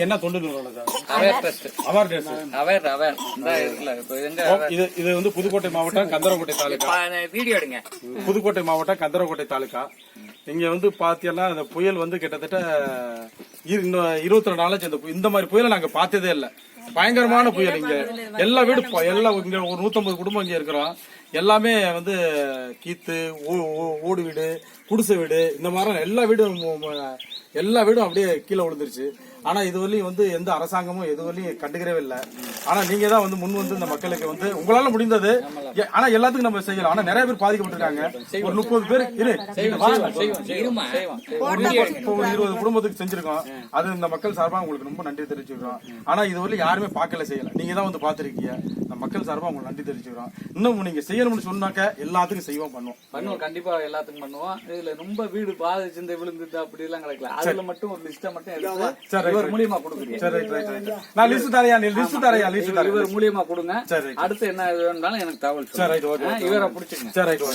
என்ன தொண்டு இது வந்து புதுக்கோட்டை மாவட்டம் கந்தரக்கோட்டை தாலுகா. வீடியோ எடுங்க. புதுக்கோட்டை மாவட்டம் கந்தரக்கோட்டை தாலுகா. இங்க வந்து பாத்தீங்கன்னா இந்த புயல் வந்து கிட்டத்தட்ட 22 நாளாச்சு. இந்த மாதிரி புயலை நாங்க பார்த்ததே இல்ல. பயங்கரமான புயல். இங்க எல்லா வீடு எல்லாம் இங்க ஒரு 150 குடும்பம் இங்க இருக்கிறோம். எல்லாமே வந்து கீத்து, ஓடு வீடு, குடிசை வீடு, இந்த மாதிரி எல்லா வீடும் அப்படியே கீழே விழுந்துருச்சு. ஆனா இதுவரையும் வந்து எந்த அரசாங்கமும் எதுவரையும் கண்டுக்கிறவே இல்லை. ஆனா நீங்க தான் வந்து முன் வந்து இந்த மக்களுக்கு வந்து உங்களால முடிந்தது. ஆனா எல்லாத்துக்கும் நம்ம செய்யலாம். ஆனா நிறைய பேர் பாதிக்கப்பட்டிருக்காங்க. ஒரு 30 பேர் 20 குடும்பத்துக்கு செஞ்சிருக்கோம். அது இந்த மக்கள் சார்பா உங்களுக்கு ரொம்ப நன்றி தெரிவிச்சுக்கிறோம். ஆனா இதுவரையும் யாருமே பார்க்கல, செய்யல. நீங்க தான் வந்து பாத்துருக்கீங்க. இந்த மக்கள் சார்பா உங்களுக்கு நன்றி தெரிவிச்சுக்கிறோம். இன்னும் நீங்க செய்யணும்னு சொன்னாக்க எல்லாத்துக்கும் செய்வோம், பண்ணுவோம். கண்டிப்பா எல்லாத்துக்கும் பண்ணுவோம். இதுல ரொம்ப வீடு பாதிச்சு விழுந்துட்டு அப்படி எல்லாம் கிடைக்கல. அதுல மட்டும் ஒரு லிஸ்ட மட்டும் எடுத்து இவர் மூலியமா கொடுக்குறீங்க. நான் லிஸ்ட் தரையா இவர் மூலியமா கொடுங்க. அடுத்து என்ன வேணும்னாலும் எனக்கு தகவல். இவரை பிடிச்சிங்க.